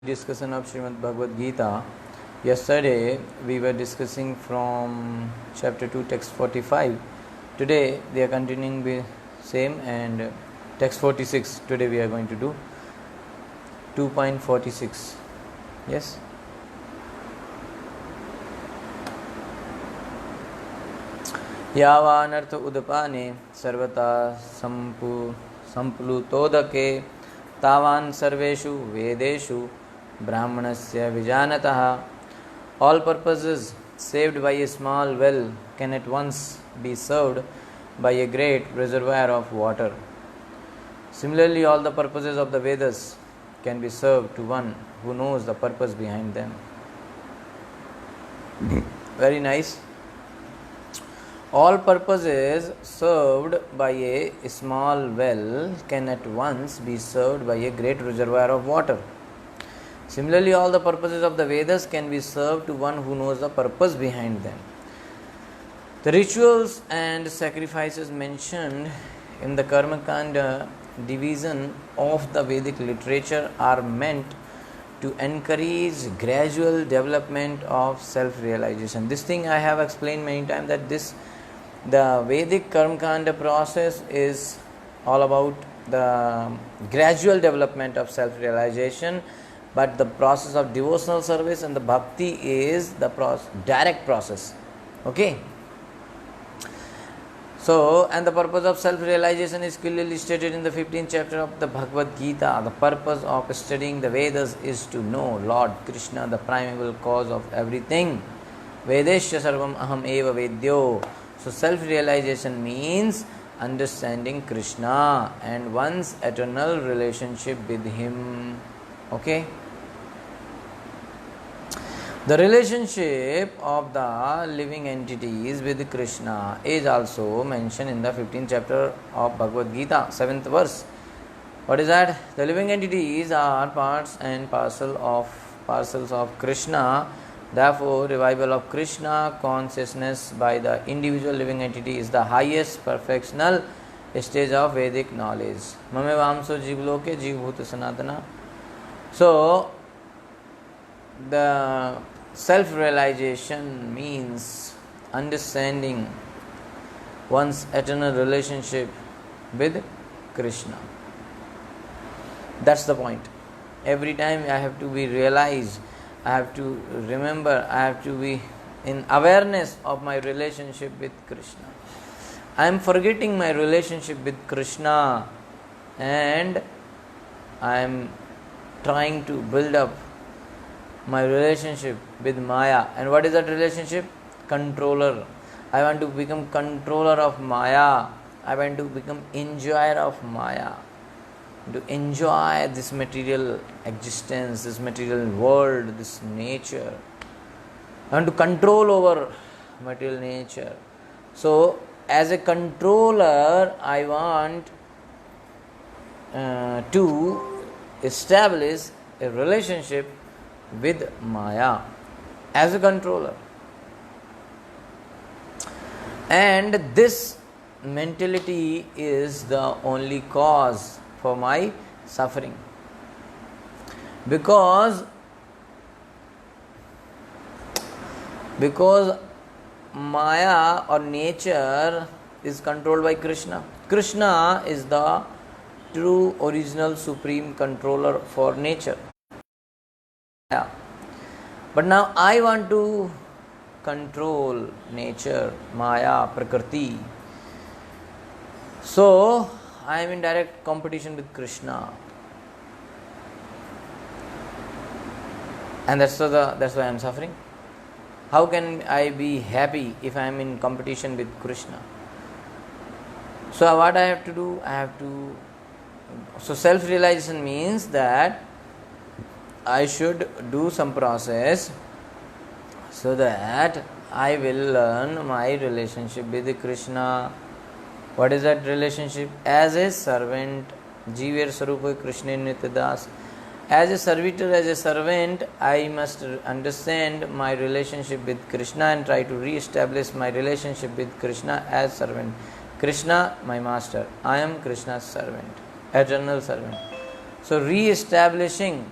Discussion of Srimad Bhagavad Gita. Yesterday we were discussing from chapter 2 text 45. Today they are continuing with same and text 46. Today we are going to do 2.46. Yes. यावानर्थ उदपाने सर्वता संप्लुतोदके तावान सर्वेषु वेदेषु ब्राह्मणस्य विजानतः. All purposes saved by a small well can at once be served by a great reservoir of water. Similarly, all the purposes of the Vedas can be served to one who knows the purpose behind them. Very nice. All purposes served by a small well can at once be served by a great reservoir of water. Similarly, all the purposes of the Vedas can be served to one who knows the purpose behind them. The rituals and sacrifices mentioned in the Karma Kanda division of the Vedic literature are meant to encourage gradual development of self-realization. This thing I have explained many times, that the Vedic Karma Kanda process is all about the gradual development of self-realization, but the process of devotional service and the bhakti is the direct process. Okay? So, and the purpose of self-realization is clearly stated in the 15th chapter of the Bhagavad Gita. The purpose of studying the Vedas is to know Lord Krishna, the primeval cause of everything. Vedesya sarvam aham eva vedyo. So, self-realization means understanding Krishna and one's eternal relationship with Him. Okay? The relationship of the living entities with Krishna is also mentioned in the 15th chapter of Bhagavad Gita, 7th verse. What is that? The living entities are parts and parcels of Krishna. Therefore, revival of Krishna consciousness by the individual living entity is the highest perfectional stage of Vedic knowledge. Mame vamso jivloke jivbhuta sanatana. So, the self-realization means understanding one's eternal relationship with Krishna. That's the point. Every time I have to be realized, I have to remember, I have to be in awareness of my relationship with Krishna. I am forgetting my relationship with Krishna and I am trying to build up my relationship with Maya. And what is that relationship? Controller. I want to become controller of Maya. I want to become enjoyer of Maya. To enjoy this material existence, this material world, this nature. I want to control over material nature. So, as a controller, I want to establish a relationship with Maya as a controller. And this mentality is the only cause for my suffering. Because Maya or nature is controlled by Krishna. Krishna is the true original supreme controller for nature. Yeah. But now I want to control nature, Maya, Prakriti. So, I am in direct competition with Krishna. And that's why I am suffering. How can I be happy if I am in competition with Krishna? So, what I have to do? So self-realization means that I should do some process so that I will learn my relationship with Krishna. What is that relationship? As a servant, Jeever Sarupa Krishna Nityadas. As a servitor, as a servant, I must understand my relationship with Krishna and try to re-establish my relationship with Krishna as servant. Krishna, my master. I am Krishna's servant, eternal servant. So re-establishing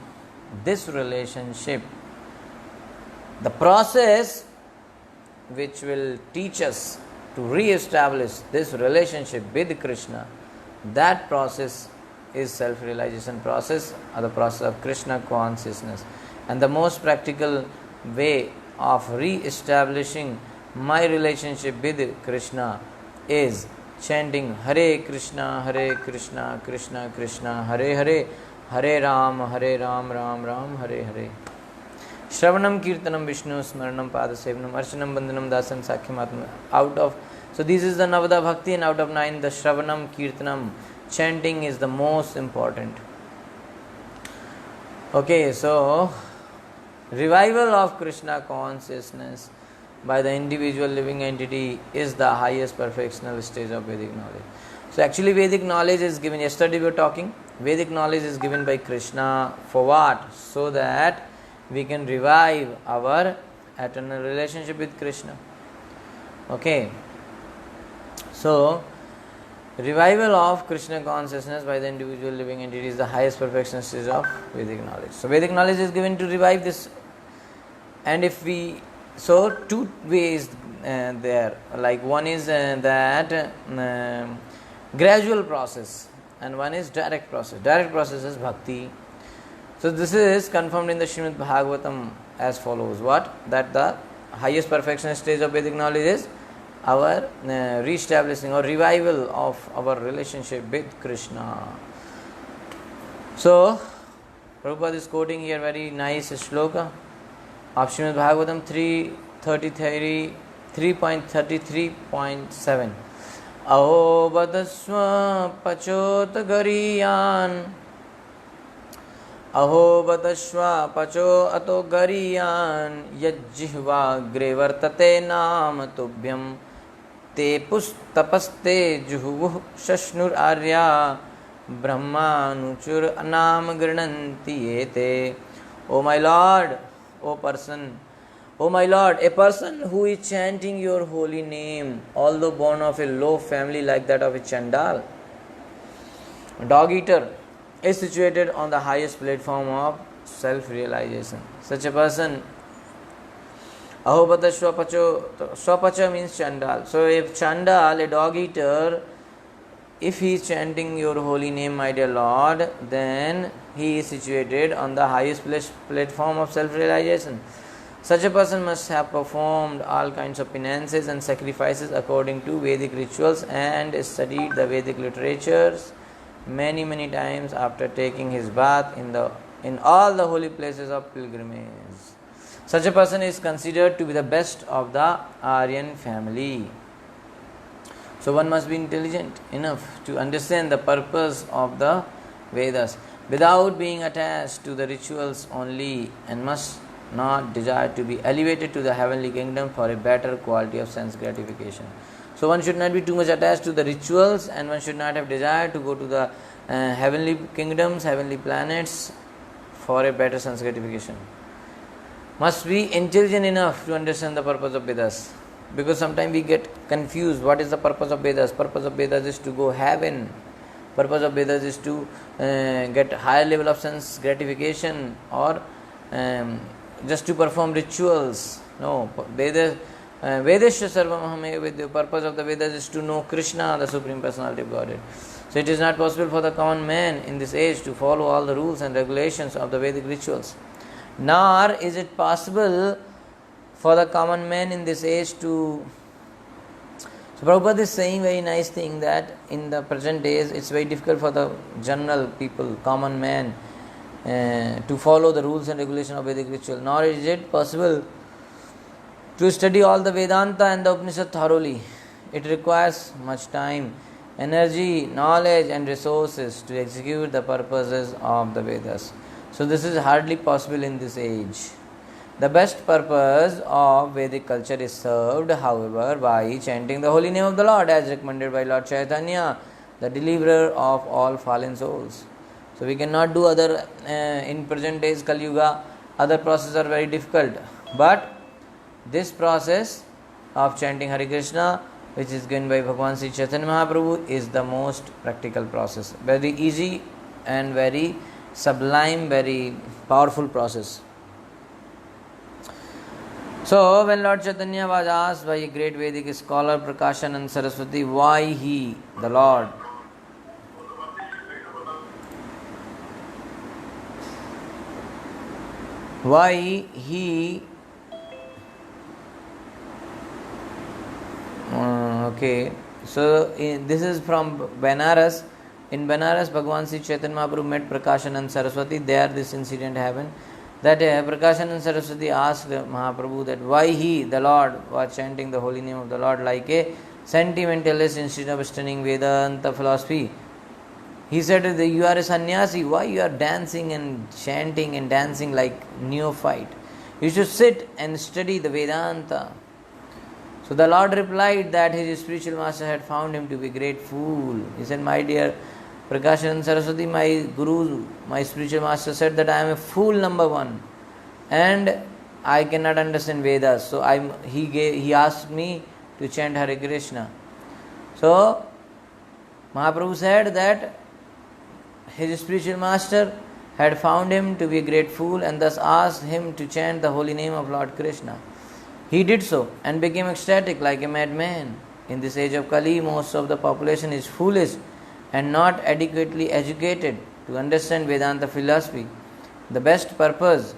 this relationship, the process which will teach us to re-establish this relationship with Krishna, that process is self-realization process, or the process of Krishna consciousness. And the most practical way of re-establishing my relationship with Krishna is chanting Hare Krishna, Krishna Krishna, Hare Hare, Hare Ram, Ram Ram, Hare Hare. Shravanam Kirtanam Vishnu Smaranam Padasevanam Archanam Bandhanam Dasam Sakhyam. Out of, so this is the Navada Bhakti, and out of 9 the Shravanam Kirtanam, chanting is the most important. Okay, so revival of Krishna consciousness by the individual living entity is the highest perfectional stage of Vedic knowledge. So actually Vedic knowledge is given, yesterday we were talking, Vedic knowledge is given by Krishna for what? So that we can revive our eternal relationship with Krishna. Okay. So, revival of Krishna consciousness by the individual living entity is the highest perfection stage of Vedic knowledge. So, Vedic knowledge is given to revive this. And if we, so 2 ways there, like one is that gradual process, and one is direct process. Direct process is bhakti. So this is confirmed in the Srimad Bhagavatam as follows. What? That the highest perfection stage of Vedic knowledge is our re-establishing or revival of our relationship with Krishna. So, Prabhupada is quoting here very nice shloka of Srimad Bhagavatam 3.33.7. Aho badasva pachot gariyan, Aho badashva pacho ato gariyan, Yajjihva grevartate nam tubhyam, Te pustapaste juhuvuh shashnur arya, Brahmanuchur anam grananti ete. O my Lord, O my Lord, a person who is chanting your holy name, although born of a low family like that of a Chandal, dog eater, is situated on the highest platform of self-realization. Such a person, Ahobata Swapacha means Chandal. So if Chandal, a dog eater, if he is chanting your holy name, my dear Lord, then he is situated on the highest platform of self-realization. Such a person must have performed all kinds of penances and sacrifices according to Vedic rituals and studied the Vedic literatures many times after taking his bath in all the holy places of pilgrimage. Such a person is considered to be the best of the Aryan family. So one must be intelligent enough to understand the purpose of the Vedas without being attached to the rituals only, and must not desire to be elevated to the heavenly kingdom for a better quality of sense gratification. So one should not be too much attached to the rituals, and one should not have desire to go to the heavenly kingdoms, heavenly planets for a better sense gratification. Must be intelligent enough to understand the purpose of Vedas, because sometimes we get confused. What is the purpose of Vedas? Purpose of Vedas is to go heaven. Purpose of Vedas is to get higher level of sense gratification, or just to perform rituals. No, Vedasya sarvam ahame vidya. Purpose of the Vedas is to know Krishna, the Supreme Personality of Godhead. So it is not possible for the common man in this age to follow all the rules and regulations of the Vedic rituals. Nor is it possible for the common man in this age to... So Prabhupada is saying very nice thing, that in the present days it's very difficult for the general people, common man, to follow the rules and regulations of Vedic ritual. Nor is it possible to study all the Vedanta and the Upanishad thoroughly. It requires much time, energy, knowledge and resources to execute the purposes of the Vedas. So this is hardly possible in this age. The best purpose of Vedic culture is served, however, by chanting the holy name of the Lord as recommended by Lord Chaitanya, the deliverer of all fallen souls. So we cannot do other, in present days Kali Yuga, other processes are very difficult. But this process of chanting Hare Krishna, which is given by Bhagavan Sri Chaitanya Mahaprabhu, is the most practical process. Very easy and very sublime, very Powerful process. So, when Lord Chaitanya was asked by a great Vedic scholar Prakashanand Saraswati why he, the Lord, okay, so this is from Benares. In Benares, Bhagavan Sri Chaitanya Mahaprabhu met Prakashanand Saraswati. There this incident happened. That Prakashanand Saraswati asked Mahaprabhu that why he, the Lord, was chanting the holy name of the Lord like a sentimentalist instead of studying Vedanta philosophy. He said that you are a sannyasi, why you are dancing and chanting and dancing like neophyte? You should sit and study the Vedanta. So the Lord replied that his spiritual master had found him to be a great fool. He said, my dear Prakashanand Saraswati, my guru, my spiritual master said that I am a fool number one and I cannot understand Vedas. So he asked me to chant Hare Krishna. So Mahaprabhu said that his spiritual master had found him to be a great fool and thus asked him to chant the holy name of Lord Krishna. He did so and became ecstatic like a madman. In this age of Kali, most of the population is foolish and not adequately educated to understand Vedanta philosophy. The best purpose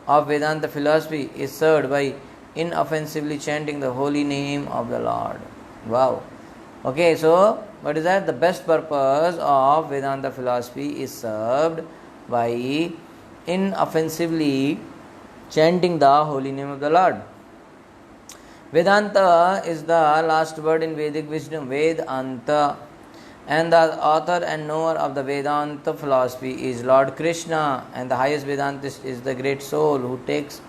of Vedanta philosophy is served by inoffensively chanting the holy name of the Lord. Wow. Okay, so what is that? The best purpose of Vedanta philosophy is served by inoffensively chanting the holy name of the Lord. Vedanta is the last word in Vedic wisdom, Vedanta. And the author and knower of the Vedanta philosophy is Lord Krishna, and the highest Vedantist is the great soul who takes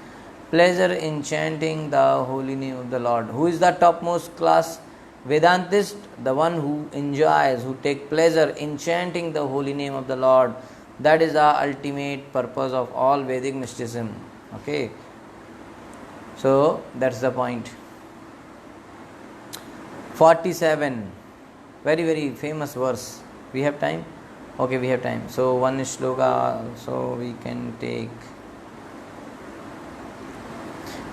pleasure in chanting the holy name of the Lord. Who is the topmost class Vedantist? The one who enjoys, who takes pleasure in chanting the holy name of the Lord. That is the ultimate purpose of all Vedic mysticism. Okay. So that's the point. 47. Very, very famous verse. We have time? Okay, we have time. So one shloka, so we can take.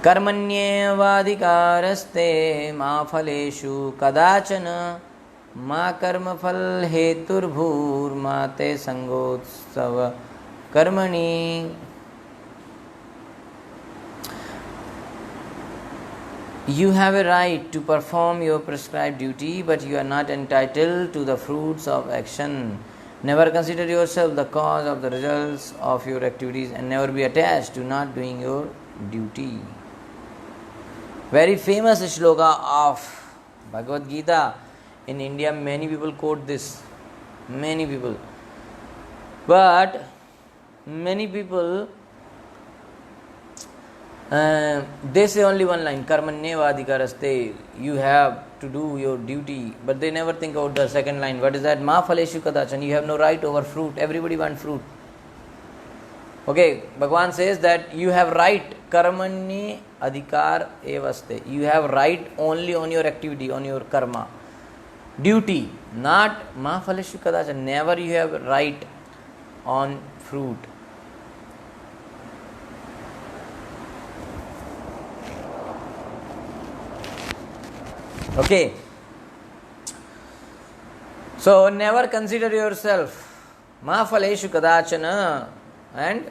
Karmanyevadhikaraste ma phaleshu kadachana ma karma phal heturbhur ma te sangotsava karmani. You have a right to perform your prescribed duty, but you are not entitled to the fruits of action. Never consider yourself the cause of the results of your activities and never be attached to not doing your duty. Very famous shloka of Bhagavad Gita. In India, many people quote this. Many people. But many people they say only one line, Karmanyevadhikaraste, you have to do your duty, but they never think about the second line. What is that? Ma phaleshu kadachan, you have no right over fruit. Everybody wants fruit. Okay, Bhagavan says that you have right, Karmanye adhikar evaste. You have right only on your activity, on your karma. Duty, not ma phaleshu kadachan. Never you have right on fruit. Okay. So never consider yourself ma phaleshu kadachana and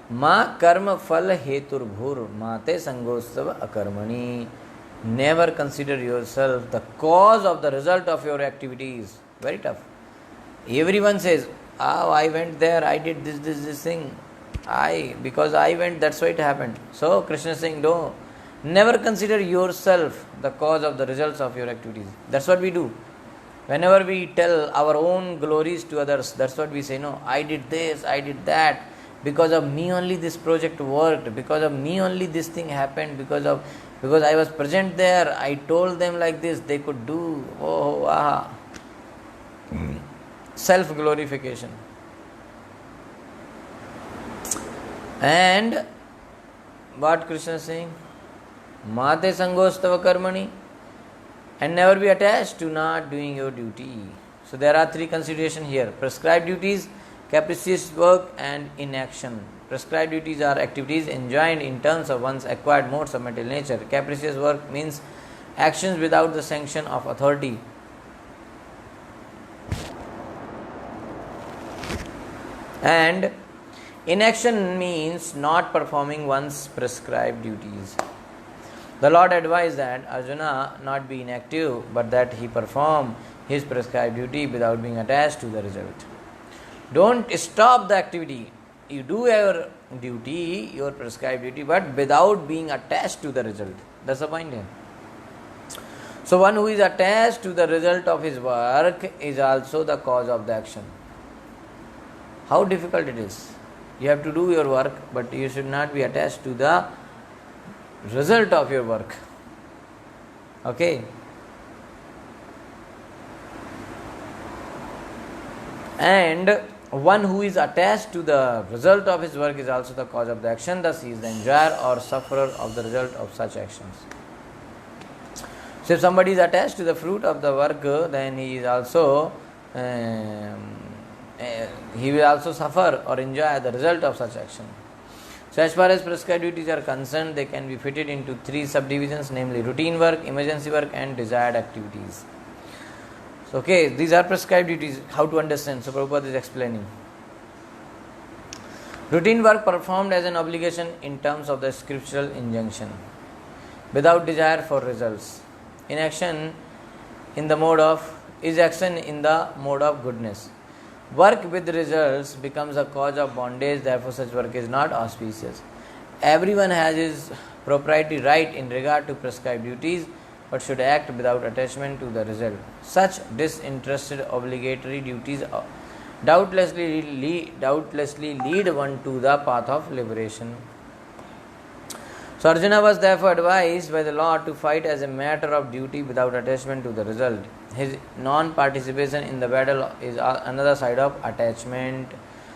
ma karma phal heturbhur mate sangostava akarmani. Never consider yourself the cause of the result of your activities. Very tough. Everyone says, I went there, I did this thing. Because I went, that's why it happened. So Krishna is saying, no. Never consider yourself the cause of the results of your activities. That's what we do. Whenever we tell our own glories to others, that's what we say, no, I did this, I did that. Because of me only this project worked. Because of me only this thing happened. Because I was present there, I told them like this, they could do. Self-glorification. And what Krishna is saying? Mate sangostava karmani, and never be attached to not doing your duty. So there are three considerations here: prescribed duties, capricious work, and inaction. Prescribed duties are activities enjoined in terms of one's acquired modes of material nature. Capricious work means actions without the sanction of authority. And inaction means not performing one's prescribed duties. The Lord advised that Arjuna not be inactive, but that he perform his prescribed duty without being attached to the result. Don't stop the activity. You do your duty, your prescribed duty, but without being attached to the result. That's the point here. So one who is attached to the result of his work is also the cause of the action. How difficult it is. You have to do your work, but you should not be attached to the result of your work. Okay. And one who is attached to the result of his work is also the cause of the action. Thus he is the enjoyer or sufferer of the result of such actions. So if somebody is attached to the fruit of the work, then he is also he will also suffer or enjoy the result of such action. So as far as prescribed duties are concerned, they can be fitted into three subdivisions, namely routine work, emergency work, and desired activities. So, okay, these are prescribed duties. How to understand? So Prabhupada is explaining. Routine work performed as an obligation in terms of the scriptural injunction, without desire for results. Inaction in the mode of is action in the mode of goodness. Work with results becomes a cause of bondage, therefore such work is not auspicious. Everyone has his proprietary right in regard to prescribed duties, but should act without attachment to the result. Such disinterested obligatory duties doubtlessly lead one to the path of liberation. So Arjuna was therefore advised by the Lord to fight as a matter of duty without attachment to the result. His non-participation in the battle is another side of attachment.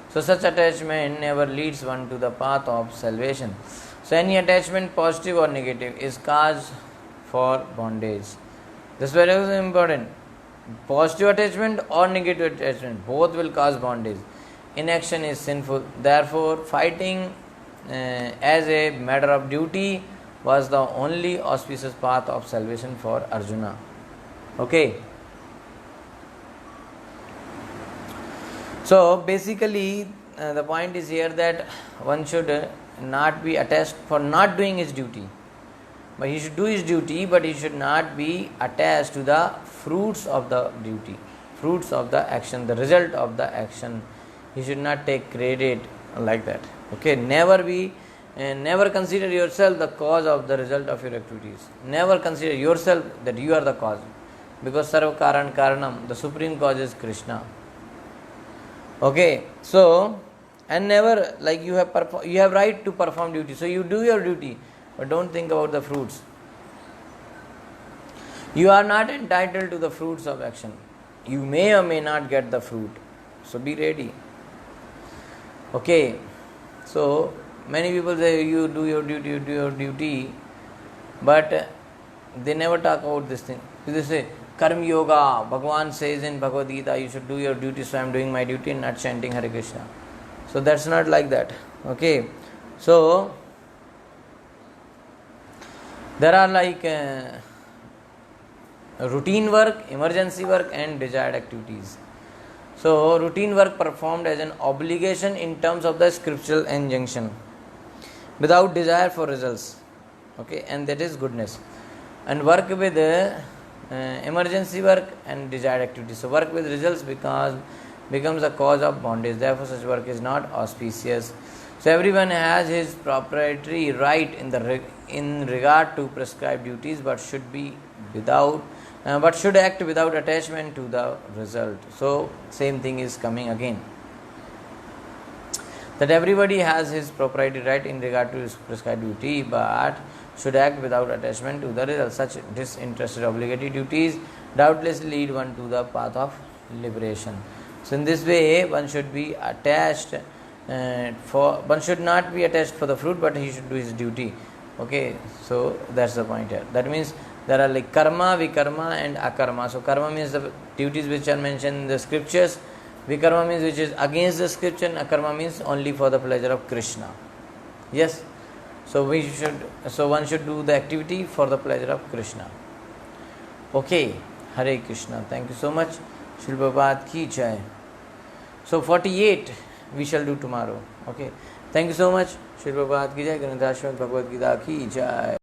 So such attachment never leads one to the path of salvation. So any attachment, positive or negative, is cause for bondage. This is very important. Positive attachment or negative attachment, both will cause bondage. Inaction is sinful. Therefore, fighting as a matter of duty was the only auspicious path of salvation for Arjuna. Okay. So basically the point is here that one should not be attached for not doing his duty. But he should do his duty, but he should not be attached to the fruits of the duty, fruits of the action, the result of the action. He should not take credit like that. Okay, never consider yourself the cause of the result of your activities. Never consider yourself that you are the cause, because Sarva Karan Karanam, the supreme cause is Krishna. Okay, so and never like you have right to perform duty. So you do your duty, but don't think about the fruits. You are not entitled to the fruits of action. You may or may not get the fruit. So be ready. Okay. So many people say you do your duty, but they never talk about this thing. They say, Karma Yoga, Bhagavan says in Bhagavad Gita, you should do your duty, so I am doing my duty and not chanting Hare Krishna. So that's not like that. Okay. So there are like routine work, emergency work, and desired activities. So routine work performed as an obligation in terms of the scriptural injunction, without desire for results. Okay, and that is goodness. And work with emergency work and desired activities. So work with results becomes a cause of bondage. Therefore, such work is not auspicious. So everyone has his proprietary right in regard to prescribed duties, but should act without attachment to the result. So same thing is coming again. That everybody has his proprietary right in regard to his prescribed duty, but should act without attachment to the result. Such disinterested obligatory duties doubtless lead one to the path of liberation. So in this way, one should be attached one should not be attached for the fruit, but he should do his duty. Okay, so that's the point here. That means there are like karma, vikarma and akarma. So karma means the duties which are mentioned in the scriptures, Vikarma means which is against the scripture, and akarma means only for the pleasure of Krishna. Yes. So one should do the activity for the pleasure of Krishna. Okay. Hare Krishna. Thank you so much. Srila Prabhupada ki jai. So 48 we shall do tomorrow. Okay. Thank you so much. Srila Prabhupada ki jai. Granth Ashram Bhagavad Gita ki jai.